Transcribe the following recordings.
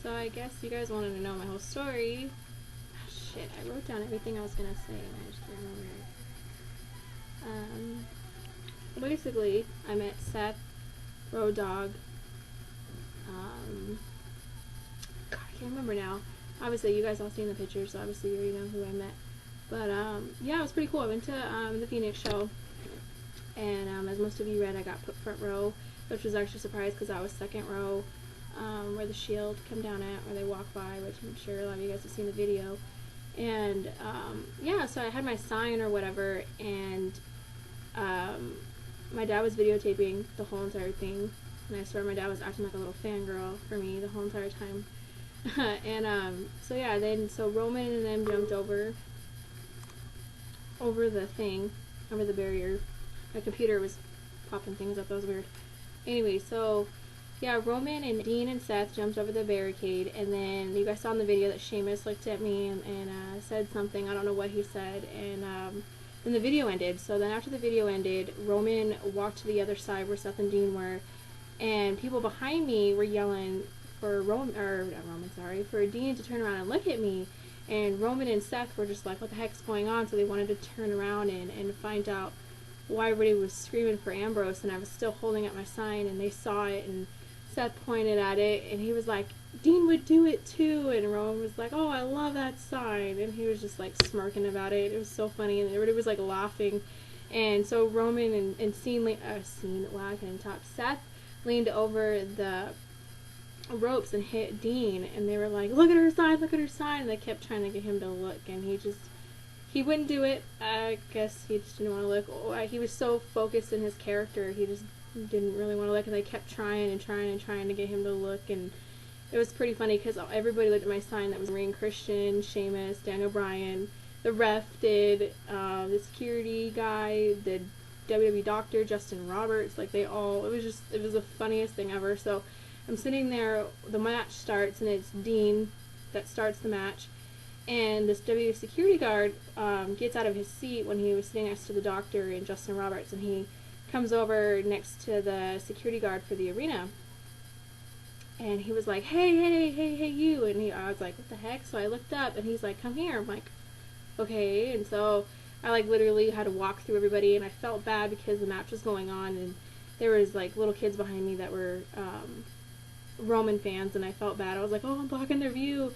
So I guess you guys wanted to know my whole story. Oh, shit, I wrote down everything I was gonna say and I just can't remember it. Basically, I met Seth, Road Dogg, God, I can't remember now. Obviously, you guys all seen the pictures, so obviously you already know who I met. But, yeah, it was pretty cool. I went to the Phoenix show, and as most of you read, I got put front row, which was actually a surprise because I was second row, where the Shield come down at, where they walk by, which I'm sure a lot of you guys have seen the video. And, yeah, so I had my sign or whatever, and my dad was videotaping the whole entire thing, and I swear my dad was acting like a little fangirl for me the whole entire time. And, so yeah, so Roman and them jumped over the thing, over the barrier. My computer was popping things up, that was weird. Anyway, so yeah, Roman and Dean and Seth jumped over the barricade, and then you guys saw in the video that Sheamus looked at me and said something, I don't know what he said, and then the video ended. So then after the video ended, Roman walked to the other side where Seth and Dean were, and people behind me were yelling for for Dean to turn around and look at me, and Roman and Seth were just like, what the heck's going on? So they wanted to turn around and find out why everybody was screaming for Ambrose, and I was still holding up my sign, and they saw it, and Seth pointed at it, and he was like, Dean would do it too, and Roman was like, oh, I love that sign, and he was just like smirking about it. It was so funny, and everybody was like laughing, and so Roman and Seth leaned over the ropes and hit Dean, and they were like, look at her sign, and they kept trying to get him to look, and he wouldn't do it. I guess he just didn't want to look. He was so focused in his character, he just didn't really want to look, and they kept trying to get him to look, and it was pretty funny because everybody looked at my sign that was Marine Christian, Sheamus, Daniel Bryan, the ref did, the security guy, the WWE doctor, Justin Roberts, like it was the funniest thing ever. So I'm sitting there, the match starts, and it's Dean that starts the match, and this WWE security guard gets out of his seat when he was sitting next to the doctor and Justin Roberts, and he comes over next to the security guard for the arena, and he was like, hey you, and I was like, what the heck? So I looked up, and he's like, come here. I'm like, okay. And so I like literally had to walk through everybody, and I felt bad because the match was going on, and there was like little kids behind me that were Roman fans, and I felt bad. I was like, oh, I'm blocking their view.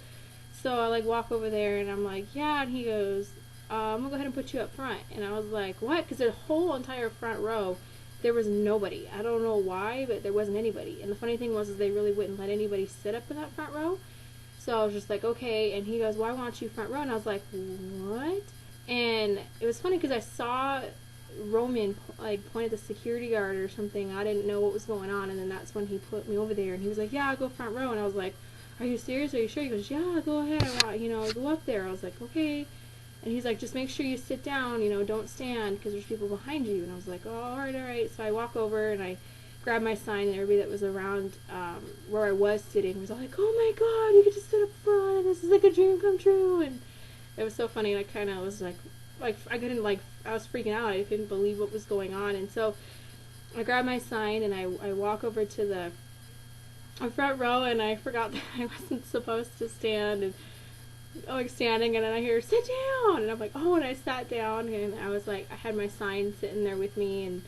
So I like walk over there, and I'm like, yeah, and he goes, I'm gonna go ahead and put you up front. And I was like, what? Because the whole entire front row, there was nobody. I don't know why, but there wasn't anybody. And the funny thing was they really wouldn't let anybody sit up in that front row. So I was just like, okay. And he goes, why want you front row? And I was like, what? And it was funny because I saw Roman like point at the security guard or something. I didn't know what was going on, and then that's when he put me over there, and he was like, yeah, I'll go front row. And I was like, are you serious? Are you sure? He goes, yeah, go ahead. Go up there. I was like, okay. And he's like, just make sure you sit down, don't stand, because there's people behind you. And I was like, oh, all right. So I walk over, and I grab my sign, and everybody that was around where I was sitting was all like, oh my god, you get to sit up front, this is like a dream come true. And it was so funny, and I kind of was like I couldn't, I was freaking out. I couldn't believe what was going on. And so I grab my sign, and I walk over to the front row, and I forgot that I wasn't supposed to stand, and standing, and then I hear, sit down, and I'm like, oh, and I sat down, and I was like, I had my sign sitting there with me,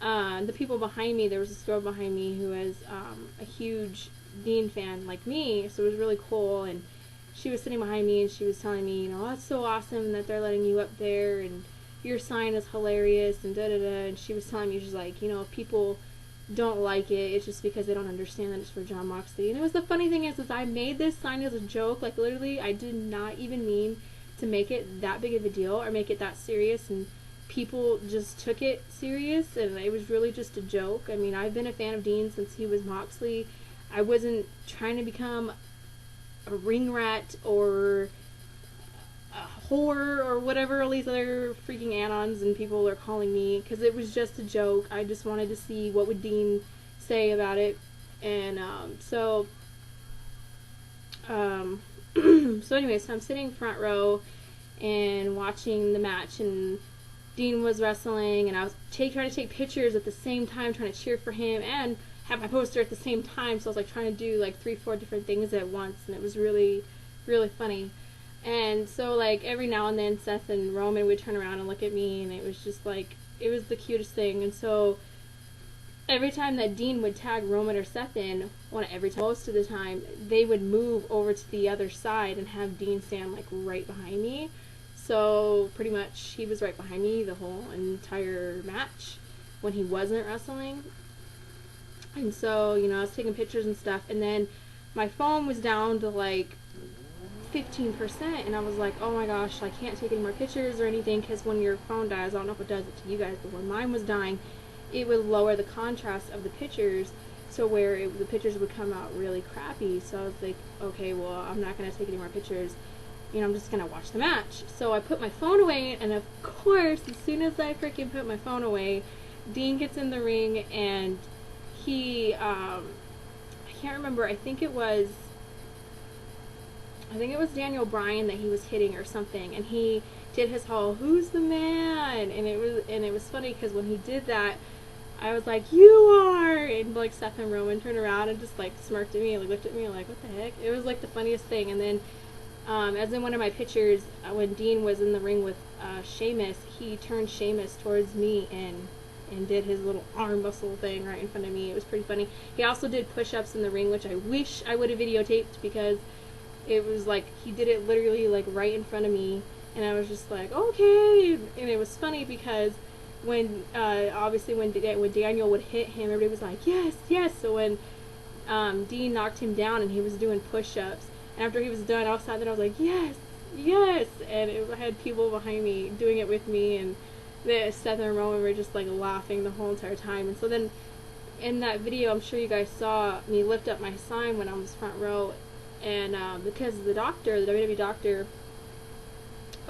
and the people behind me, there was this girl behind me who was a huge Dean fan like me, so it was really cool, and she was sitting behind me, and she was telling me, that's so awesome that they're letting you up there, and your sign is hilarious, and da-da-da, and she was telling me, she's like, if people don't like it, it's just because they don't understand that it's for Jon Moxley. And it was the funny thing is I made this sign as a joke, like literally I did not even mean to make it that big of a deal or make it that serious, and people just took it serious, and it was really just a joke. I mean, I've been a fan of Dean since he was Moxley. I wasn't trying to become a ring rat or a whore or whatever all these other freaking anons and people are calling me, because it was just a joke. I just wanted to see what would Dean say about it. And so anyway, so I'm sitting front row and watching the match, and Dean was wrestling, and I was trying to take pictures at the same time, trying to cheer for him and have my poster at the same time, so I was like trying to do like 3-4 different things at once, and it was really, really funny. And so like every now and then Seth and Roman would turn around and look at me, and it was just like, it was the cutest thing. And so every time that Dean would tag Roman or Seth in, most of the time, they would move over to the other side and have Dean stand like right behind me. So pretty much he was right behind me the whole entire match when he wasn't wrestling. And so, you know, I was taking pictures and stuff, and then my phone was down to like 15%, and I was like, oh my gosh, I can't take any more pictures or anything, because when your phone dies, I don't know if it does it to you guys, but when mine was dying, it would lower the contrast of the pictures, so where the pictures would come out really crappy. So I was like, okay, well, I'm not going to take any more pictures, you know, I'm just going to watch the match. So I put my phone away, and of course, as soon as I freaking put my phone away, Dean gets in the ring, and he, I can't remember, I think it was Daniel Bryan that he was hitting or something, and he did his whole "Who's the man?" and it was funny because when he did that, I was like, "You are!" and like Seth and Roman turned around and just like smirked at me and like looked at me like, "What the heck?" It was like the funniest thing. And then, as in one of my pictures, when Dean was in the ring with Sheamus, he turned Sheamus towards me and did his little arm muscle thing right in front of me. It was pretty funny. He also did push-ups in the ring, which I wish I would have videotaped, because it was like he did it literally like right in front of me, and I was just like, okay. And it was funny because when obviously when Daniel would hit him, everybody was like, yes, yes. So when Dean knocked him down and he was doing push-ups, and after he was done, I was sat there, I was like, yes, yes. And I had people behind me doing it with me, and Seth and Roman were just like laughing the whole entire time. And so then in that video, I'm sure you guys saw me lift up my sign when I was front row, and because the doctor, the WWE doctor,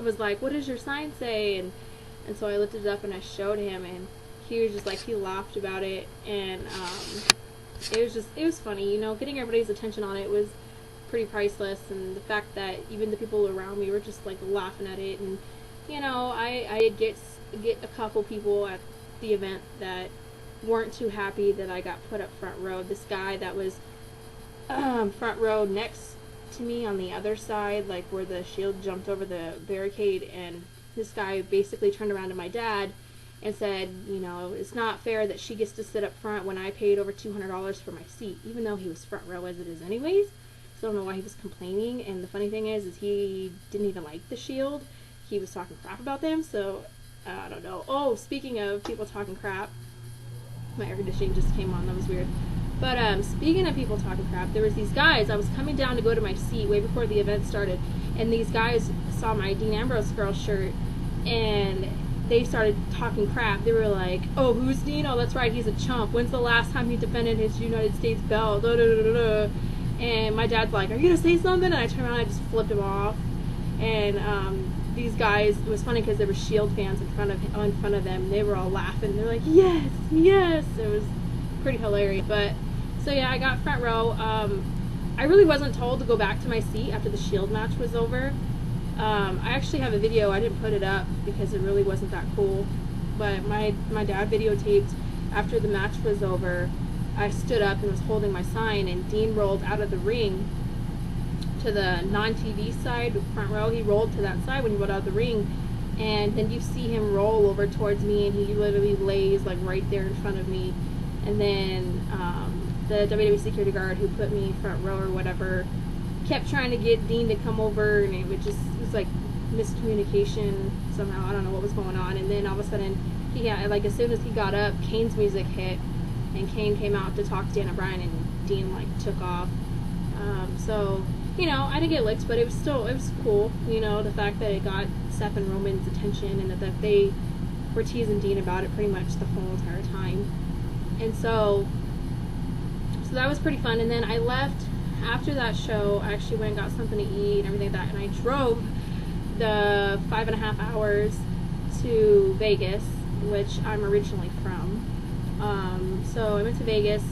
was like, what does your sign say? And so I lifted it up and I showed him, and he was just like, he laughed about it. And it was funny, you know, getting everybody's attention on it was pretty priceless. And the fact that even the people around me were just like laughing at it. And you know, I did get a couple people at the event that weren't too happy that I got put up front row. This guy that was front row next to me on the other side, like where the Shield jumped over the barricade, and this guy basically turned around to my dad and said, you know, it's not fair that she gets to sit up front when I paid over $200 for my seat, even though he was front row as it is anyways. So I don't know why he was complaining. And the funny thing is he didn't even like the Shield. He was talking crap about them, so I don't know. Oh, speaking of people talking crap, my air conditioning just came on, that was weird. But speaking of people talking crap, there was these guys. I was coming down to go to my seat way before the event started, and these guys saw my Dean Ambrose girl shirt, and they started talking crap. They were like, oh, who's Dean? Oh, that's right, he's a chump. When's the last time he defended his United States belt? Da, da, da, da, da. And my dad's like, are you going to say something? And I turned around and I just flipped him off. And these guys, it was funny because there were Shield fans in front of them. They were all laughing. They're like, yes, yes. It was pretty hilarious. But so yeah, I got front row. I really wasn't told to go back to my seat after the Shield match was over. I actually have a video. I didn't put it up because it really wasn't that cool. But my dad videotaped after the match was over. I stood up and was holding my sign, and Dean rolled out of the ring to the non-TV side, front row. He rolled to that side when he rolled out of the ring, and then you see him roll over towards me, and he literally lays like right there in front of me. And then the WWE security guard who put me front row or whatever kept trying to get Dean to come over, and it was like miscommunication somehow. I don't know what was going on. And then all of a sudden, like as soon as he got up, Kane's music hit, and Kane came out to talk to Daniel Bryan, and Dean like took off. So you know, I didn't get licked, but it was cool. You know, the fact that it got Seth and Roman's attention, and that they were teasing Dean about it pretty much the whole entire time. And so that was pretty fun. And then I left after that show. I actually went and got something to eat and everything like that, and I drove the 5.5 hours to Vegas, which I'm originally from. So I went to Vegas,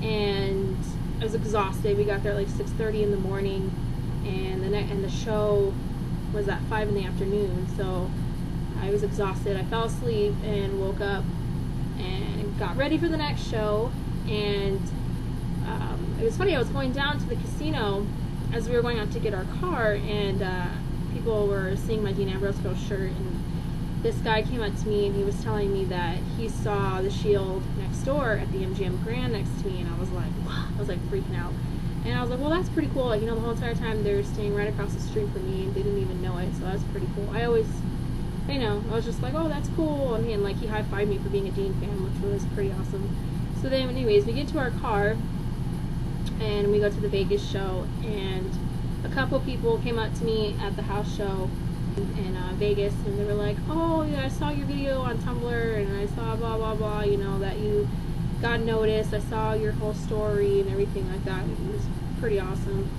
and I was exhausted. We got there at like 6:30 in the morning, and the show was at 5 in the afternoon. So I was exhausted. I fell asleep and woke up and got ready for the next show. And it was funny, I was going down to the casino as we were going out to get our car, and people were seeing my Dean Ambrose shirt, and this guy came up to me and he was telling me that he saw the Shield next door at the MGM Grand next to me, and I was like, wow. I was like freaking out. And I was like, well, that's pretty cool. Like, you know, the whole entire time they're staying right across the street from me and they didn't even know it, so that's pretty cool. I always, you know, I was just like, oh, that's cool. And like, he high-fived me for being a Dean fan, which was pretty awesome. So then, anyways, we get to our car and we go to the Vegas show, and a couple people came up to me at the house show in Vegas, and they were like, oh, yeah, I saw your video on Tumblr, and I saw blah, blah, blah, you know, that you got noticed. I saw your whole story and everything like that. It was pretty awesome.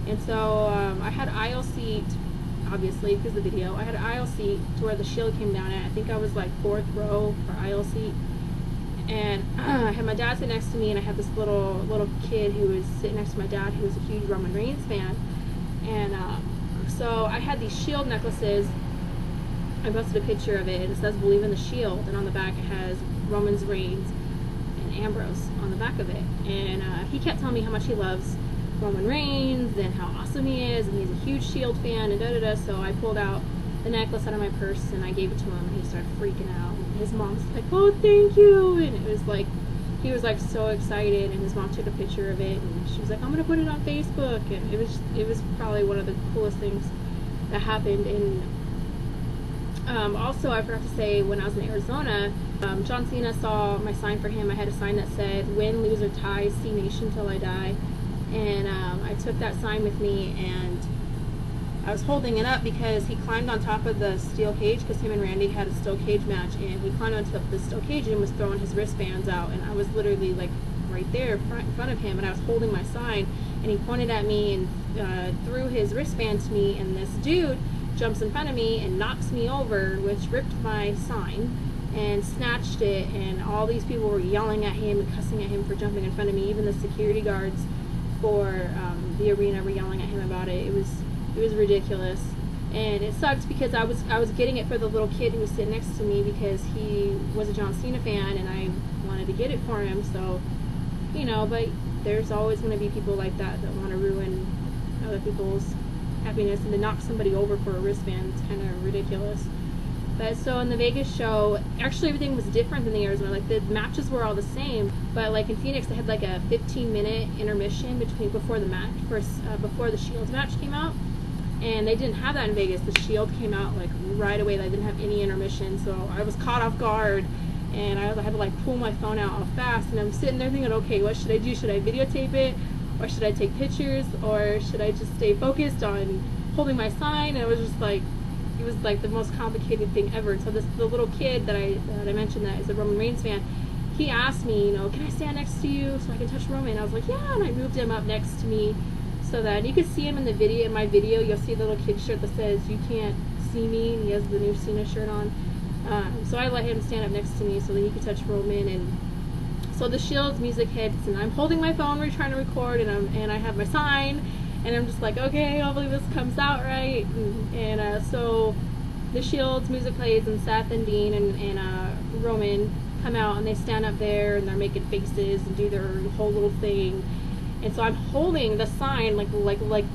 And so I had aisle seat, obviously, because of the video. I had an aisle seat to where the Shield came down at. I think I was like 4th row for aisle seat. And I had my dad sit next to me, and I had this little kid who was sitting next to my dad, who was a huge Roman Reigns fan. And so I had these Shield necklaces. I posted a picture of it, and it says "Believe in the Shield," and on the back it has Roman Reigns and Ambrose on the back of it. And he kept telling me how much he loves Roman Reigns and how awesome he is, and he's a huge Shield fan, and da-da-da. So I pulled out the necklace out of my purse and I gave it to him, and he started freaking out. And his mom's like, oh, thank you. And it was like, he was like so excited, and his mom took a picture of it, and she was like, I'm gonna put it on Facebook. And it was probably one of the coolest things that happened. And also, I forgot to say, when I was in Arizona, John Cena saw my sign for him. I had a sign that said, win, lose, or tie, C Nation till I die. And I took that sign with me, and I was holding it up because he climbed on top of the steel cage, because him and Randy had a steel cage match, and he climbed on top of the steel cage and was throwing his wristbands out, and I was literally like right there in front of him, and I was holding my sign, and he pointed at me and threw his wristband to me, and this dude jumps in front of me and knocks me over, which ripped my sign and snatched it, and all these people were yelling at him and cussing at him for jumping in front of me. Even the security guards for the arena were yelling at him about it. It was ridiculous, and it sucked because I was getting it for the little kid who was sitting next to me, because he was a John Cena fan and I wanted to get it for him. So, you know, but there's always going to be people like that want to ruin other people's happiness, and to knock somebody over for a wristband, it's kind of ridiculous. But so in the Vegas show, actually everything was different than the Arizona. Like, the matches were all the same, but like in Phoenix they had like a 15-minute intermission before the match, before the Shield match came out, and they didn't have that in Vegas. The Shield came out like right away. They didn't have any intermission, so I was caught off guard, and I had to like pull my phone out all fast, and I'm sitting there thinking, okay, what should I do? Should I videotape it, or should I take pictures, or should I just stay focused on holding my sign? And it was just like, it was like the most complicated thing ever. So the little kid that I mentioned that is a Roman Reigns fan, he asked me, you know, can I stand next to you so I can touch Roman? I was like, yeah, and I moved him up next to me so that you could see him in the video. In my video, you'll see the little kid shirt that says "You Can't See Me," and he has the new Cena shirt on. So I let him stand up next to me so that he could touch Roman. And so the Shield's music hits, and I'm holding my phone, we're trying to record, and I have my sign, and I'm just like, okay, hopefully this comes out right. And so the Shield's music plays, and Seth and Dean and Roman come out, and they stand up there, and they're making faces and do their whole little thing. And so I'm holding the sign like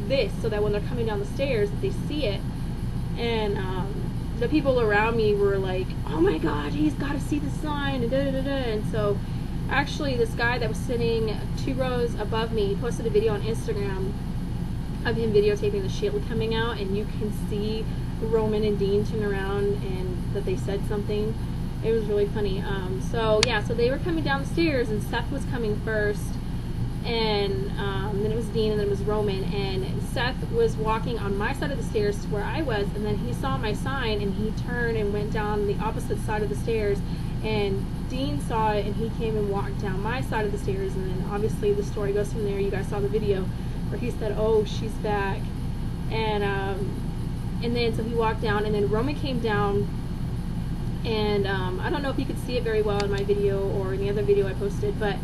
this, so that when they're coming down the stairs, they see it. And the people around me were like, oh my god, he's got to see the sign, and da-da-da-da. And so actually this guy that was sitting 2 rows above me posted a video on Instagram of him videotaping the Shield coming out, and you can see Roman and Dean turn around and that they said something. It was really funny. So yeah, so they were coming down the stairs, and Seth was coming first, and then it was Dean, and then it was Roman, and Seth was walking on my side of the stairs to where I was, and then he saw my sign, and he turned and went down the opposite side of the stairs, and Dean saw it, and he came and walked down my side of the stairs. And then obviously the story goes from there. You guys saw the video where he said, oh, she's back. And then so he walked down, and then Roman came down, and I don't know if you could see it very well in my video or in the other video I posted, but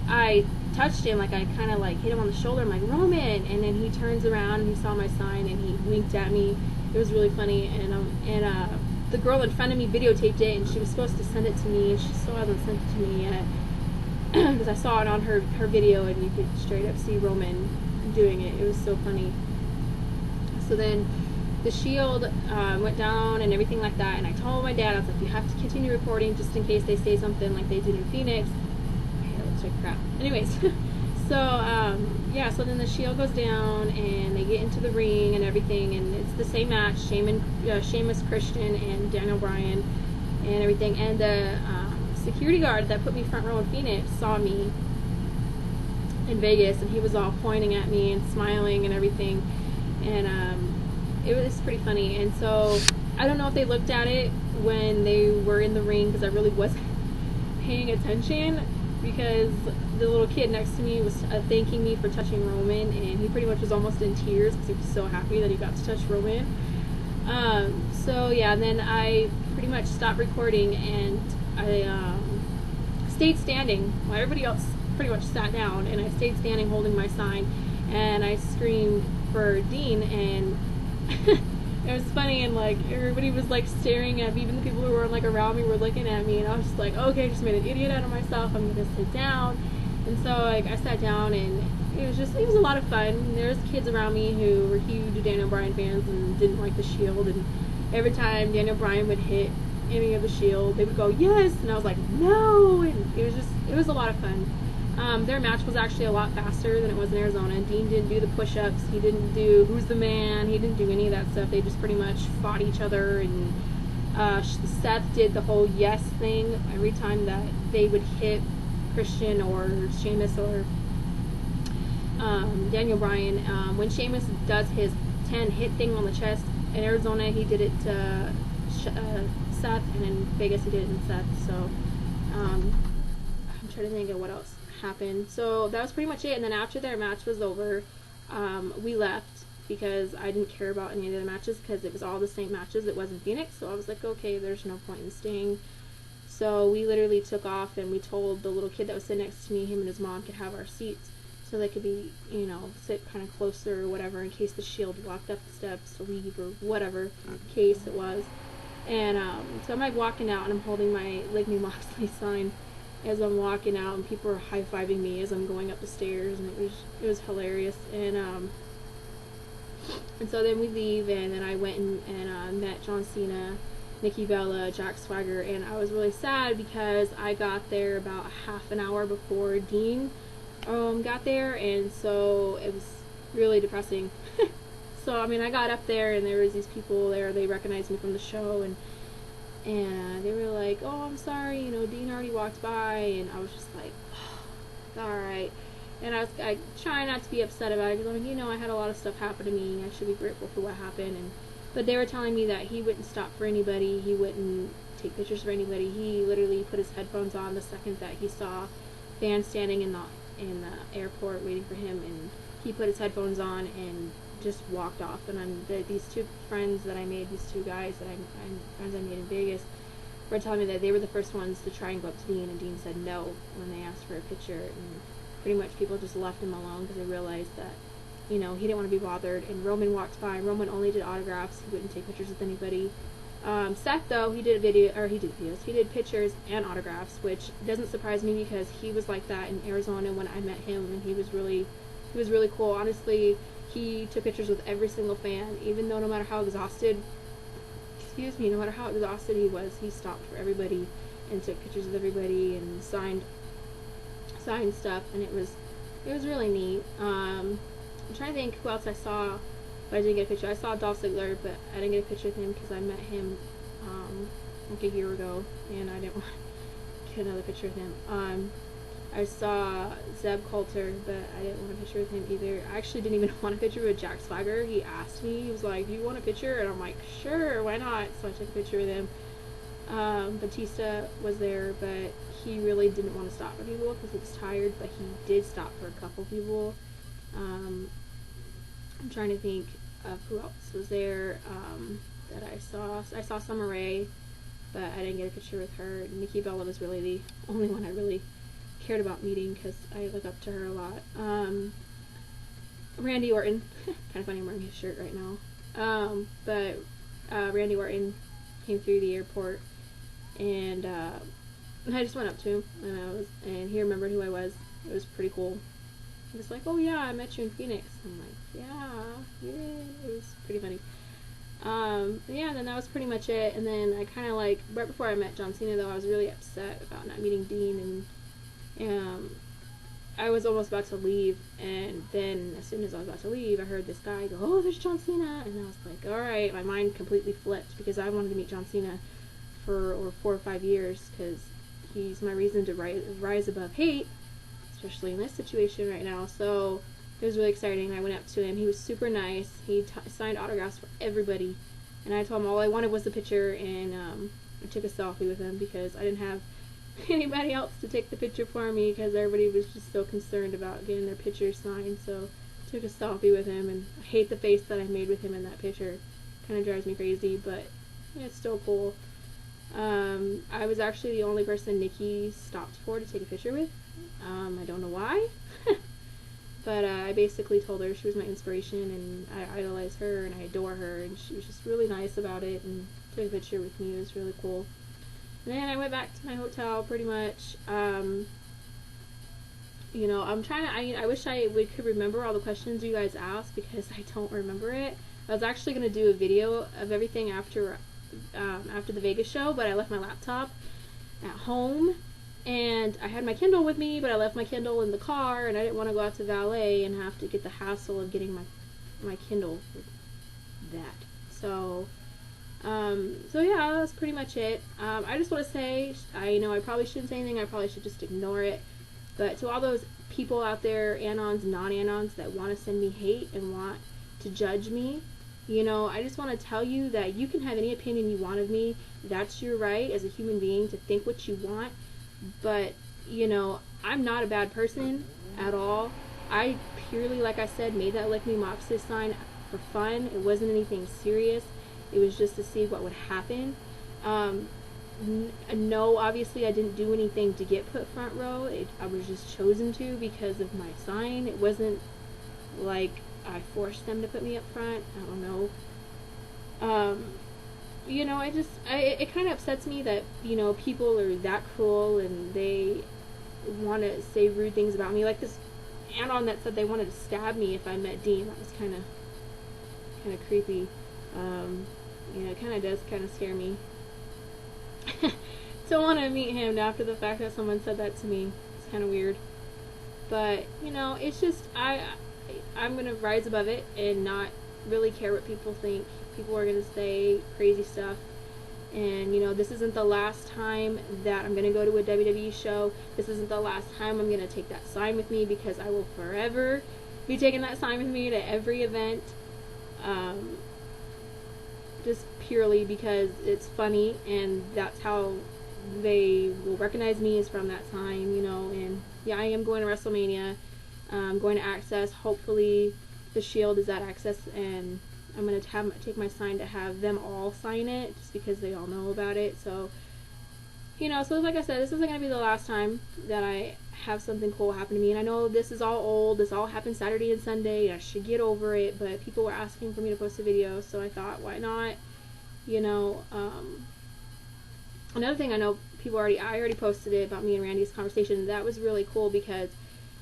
I touched him, like I kind of like hit him on the shoulder. I'm like, Roman, and then he turns around and he saw my sign and he winked at me. It was really funny. And the girl in front of me videotaped it, and she was supposed to send it to me, and she still hasn't sent it to me yet. because I saw it on her video, and you could straight up see Roman doing it. It was so funny. So then the Shield went down and everything like that, and I told my dad, I was like, you have to continue recording just in case they say something like they did in Phoenix. My hair looks like crap. Anyways, so yeah, so then the Shield goes down and they get into the ring and everything, and it's the same match, Sheamus, Christian, and Daniel Bryan and everything. And the security guard that put me front row in Phoenix saw me in Vegas, and he was all pointing at me and smiling and everything, and it was pretty funny. And so I don't know if they looked at it when they were in the ring, because I really wasn't paying attention, because the little kid next to me was thanking me for touching Roman, and he pretty much was almost in tears because he was so happy that he got to touch Roman. So yeah, and then I pretty much stopped recording, and I stayed standing while everybody else pretty much sat down, and I stayed standing holding my sign, and I screamed for Dean, and it was funny, and like everybody was like staring at me, even the people who were like around me were looking at me, and I was just like, okay, I just made an idiot out of myself, I'm gonna sit down. And so like I sat down, and it was a lot of fun. There was kids around me who were huge Daniel Bryan fans and didn't like the Shield, and every time Daniel Bryan would hit any of the Shield, they would go yes, and I was like no, and it was a lot of fun. Their match was actually a lot faster than it was in Arizona. Dean didn't do the push-ups, he didn't do who's the man, he didn't do any of that stuff. They just pretty much fought each other, and Seth did the whole yes thing every time that they would hit Christian or Sheamus or Daniel Bryan. When Sheamus does his 10 hit thing on the chest, in Arizona he did it to Seth, and in Vegas he did it in Seth. So I'm trying to think of what else happened. So that was pretty much it. And then after their match was over, we left because I didn't care about any of the matches, because it was all the same matches. It was in Phoenix, so I was like, okay, there's no point in staying. So we literally took off, and we told the little kid that was sitting next to me, him and his mom could have our seats, so they could be, you know, sit kind of closer or whatever, in case the Shield walked up the steps to leave or whatever case it was. And so I'm like walking out, and I'm holding my like Me Moxley sign as I'm walking out, and people are high-fiving me as I'm going up the stairs, and it was hilarious. And so then we leave, and then I went and met John Cena, Nikki Bella, Jack Swagger, and I was really sad because I got there about half an hour before Dean got there, and so it was really depressing. So I mean, I got up there, and there was these people there, they recognized me from the show, and they were like, oh, I'm sorry, you know, Dean already walked by, and I was just like, oh, alright. And I try not to be upset about it, because I'm like, you know, I had a lot of stuff happen to me, I should be grateful for what happened, but they were telling me that he wouldn't stop for anybody, he wouldn't take pictures for anybody. He literally put his headphones on the second that he saw fans standing in the airport waiting for him, and he put his headphones on and just walked off. And these two friends that I made, these two guys that friends I made in Vegas, were telling me that they were the first ones to try and go up to Dean, and Dean said no when they asked for a picture, and pretty much people just left him alone because they realized that, you know, he didn't want to be bothered. And Roman walked by, and Roman only did autographs, he wouldn't take pictures with anybody. Seth, though, he did pictures and autographs, which doesn't surprise me because he was like that in Arizona when I met him, and he was really cool. Honestly, he took pictures with every single fan, even though no matter how exhausted he was, he stopped for everybody and took pictures with everybody and signed stuff, and it was really neat. I'm trying to think who else I saw, but I didn't get a picture. I saw Dolph Ziggler, but I didn't get a picture with him because I met him like a year ago, and I didn't want to get another picture with him. I saw Zeb Coulter, but I didn't want a picture with him either. I actually didn't even want a picture with Jack Swagger. He asked me, he was like, do you want a picture? And I'm like, sure, why not? So I took a picture with him. Batista was there, but he really didn't want to stop for people because he was tired, but he did stop for a couple people. I'm trying to think of who else was there that I saw. I saw Summer Rae, but I didn't get a picture with her. Nikki Bella was really the only one I really cared about meeting because I look up to her a lot. Randy Orton, kind of funny, I'm wearing his shirt right now. But Randy Orton came through the airport, and I just went up to him, and he remembered who I was. It was pretty cool. He was like, "Oh yeah, I met you in Phoenix." I'm like, "Yeah, you did." It was pretty funny. Yeah, and then that was pretty much it. And then I kind of like, right before I met John Cena, though, I was really upset about not meeting Dean, and I was almost about to leave, and then as soon as I was about to leave, I heard this guy go, "Oh, there's John Cena," and I was like, "All right." My mind completely flipped because I wanted to meet John Cena for over 4 or 5 years because he's my reason to rise above hate, especially in this situation right now. So it was really exciting. I went up to him. He was super nice. He signed autographs for everybody, and I told him all I wanted was the picture, and I took a selfie with him because I didn't have anybody else to take the picture for me because everybody was just so concerned about getting their picture signed. So I took a selfie with him, and I hate the face that I made with him in that picture. Kind of drives me crazy, but yeah, it's still cool. I was actually the only person Nikki stopped for to take a picture with. I don't know why, but I basically told her she was my inspiration, and I idolize her, and I adore her, and she was just really nice about it, and took a picture with me. It was really cool. And then I went back to my hotel, pretty much. You know, I'm trying to, I wish could remember all the questions you guys asked because I don't remember it. I was actually going to do a video of everything after the Vegas show, but I left my laptop at home, and I had my Kindle with me, but I left my Kindle in the car, and I didn't want to go out to valet and have to get the hassle of getting my Kindle with that. So yeah, that's pretty much it. I just want to say, I know I probably shouldn't say anything, I probably should just ignore it, but to all those people out there, anons, non-anons, that want to send me hate and want to judge me, you know, I just want to tell you that you can have any opinion you want of me. That's your right as a human being to think what you want, but, you know, I'm not a bad person at all. I purely, like I said, made that Me Moxley sign for fun. It wasn't anything serious. It was just to see what would happen. No, obviously I didn't do anything to get put front row. I was just chosen to because of my sign. It wasn't like I forced them to put me up front. I don't know. You know, it kind of upsets me that, you know, people are that cruel and they want to say rude things about me. Like this anon that said they wanted to stab me if I met Dean. That was kind of creepy. You know, it kind of does kind of scare me. Don't want to meet him after the fact that someone said that to me. It's kind of weird. But, you know, it's just, I'm going to rise above it and not really care what people think. People are going to say crazy stuff. And, you know, this isn't the last time that I'm going to go to a WWE show. This isn't the last time I'm going to take that sign with me, because I will forever be taking that sign with me to every event. Just purely because it's funny, and that's how they will recognize me, is from that sign, you know. And yeah, I am going to WrestleMania. I'm going to Access. Hopefully the Shield is at Access, and I'm going to take my sign to have them all sign it, just because they all know about it. So, you know, so like I said, this isn't going to be the last time that I have something cool happen to me. And I know this is all old. This all happened Saturday and Sunday. I should get over it. But people were asking for me to post a video, so I thought, why not? You know, another thing, I know people I already posted it about me and Randy's conversation. That was really cool because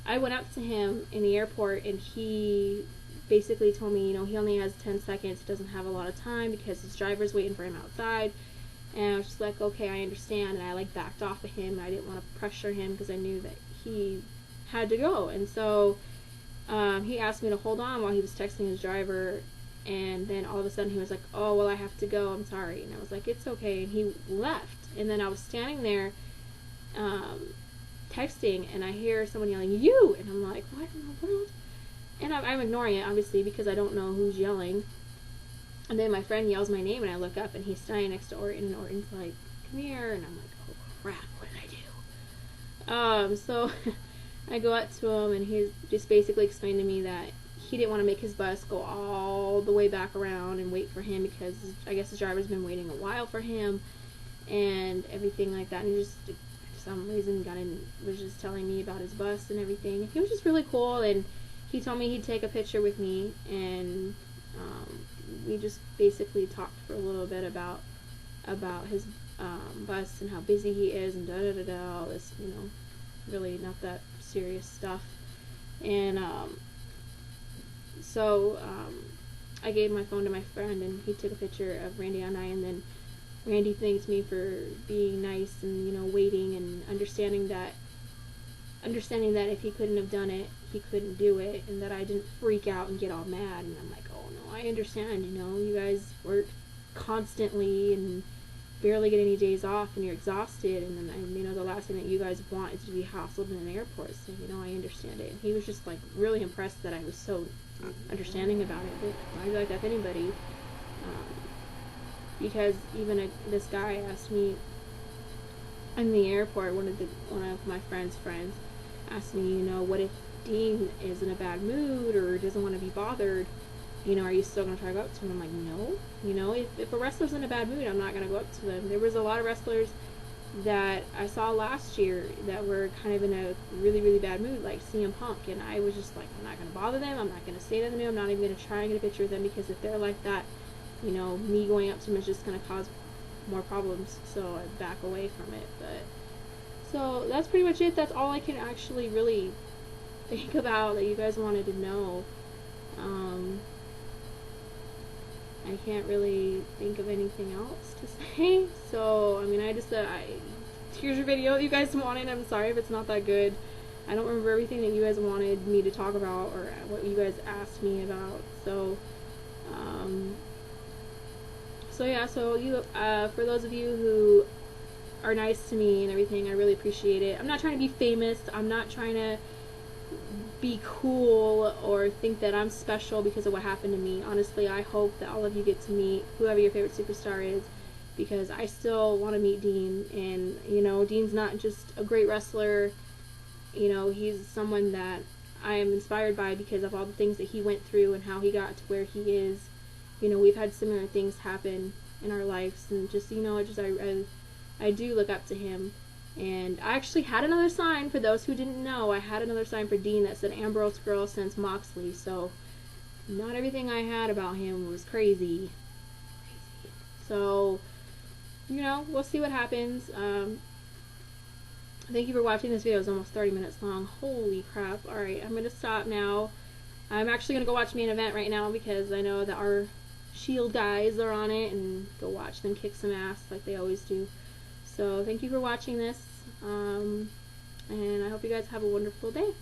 I went up to him in the airport, and he basically told me, you know, he only has 10 seconds, doesn't have a lot of time because his driver's waiting for him outside. And I was just like, okay, I understand. And I like backed off of him. I didn't want to pressure him because I knew that he had to go. And so he asked me to hold on while he was texting his driver. And then all of a sudden he was like, oh, well, I have to go. I'm sorry. And I was like, it's okay. And he left. And then I was standing there texting, and I hear someone yelling, you! And I'm like, what in the world? And I'm ignoring it, obviously, because I don't know who's yelling. And then my friend yells my name, and I look up, and he's standing next to Orton, and Orton's like, come here. And I'm like, oh, crap, what did I do? So I go up to him, and he's just basically explained to me that he didn't want to make his bus go all the way back around and wait for him, because I guess his driver's been waiting a while for him and everything like that. And he just, for some reason, was just telling me about his bus and everything. He was just really cool, and he told me he'd take a picture with me, and we just basically talked for a little bit about his bus and how busy he is and da-da-da-da, all this, really not that serious stuff. And so I gave my phone to my friend, and he took a picture of Randy and I, and then Randy thanked me for being nice and, waiting and understanding that if he couldn't have done it, he couldn't do it, and that I didn't freak out and get all mad. And I'm like, oh no, I understand, you guys work constantly and barely get any days off, and you're exhausted, and then the last thing that you guys want is to be hassled in an airport. So I understand it. And he was just like really impressed that I was so understanding about it. But I'd be like that with anybody, because even this guy asked me in the airport. One of my friends asked me, what if Dean is in a bad mood or doesn't want to be bothered? Are you still going to try to go up to him? I'm like, no. If a wrestler's in a bad mood, I'm not going to go up to them. There was a lot of wrestlers that I saw last year that were kind of in a really, really bad mood, like CM Punk, and I was just like, I'm not going to bother them. I'm not going to say nothing to them. I'm not even going to try and get a picture with them, because if they're like that, me going up to them is just going to cause more problems. So I back away from it. But so that's pretty much it. That's all I can actually really think about that you guys wanted to know. I can't really think of anything else to say. So, here's your video that you guys wanted. I'm sorry if it's not that good. I don't remember everything that you guys wanted me to talk about or what you guys asked me about. So, for those of you who are nice to me and everything, I really appreciate it. I'm not trying to be famous. I'm not trying to be cool or think that I'm special because of what happened to me. Honestly, I hope that all of you get to meet whoever your favorite superstar is, because I still want to meet Dean. And Dean's not just a great wrestler, he's someone that I am inspired by because of all the things that he went through and how he got to where he is. We've had similar things happen in our lives, and I do look up to him. And I actually had another sign, for those who didn't know, I had another sign for Dean that said Ambrose Girl since Moxley. So not everything I had about him was crazy. So, we'll see what happens. Thank you for watching this video. It's almost 30 minutes long. Holy crap. Alright, I'm going to stop now. I'm actually going to go watch Main Event right now, because I know that our Shield guys are on it, and go watch them kick some ass like they always do. So thank you for watching this, and I hope you guys have a wonderful day.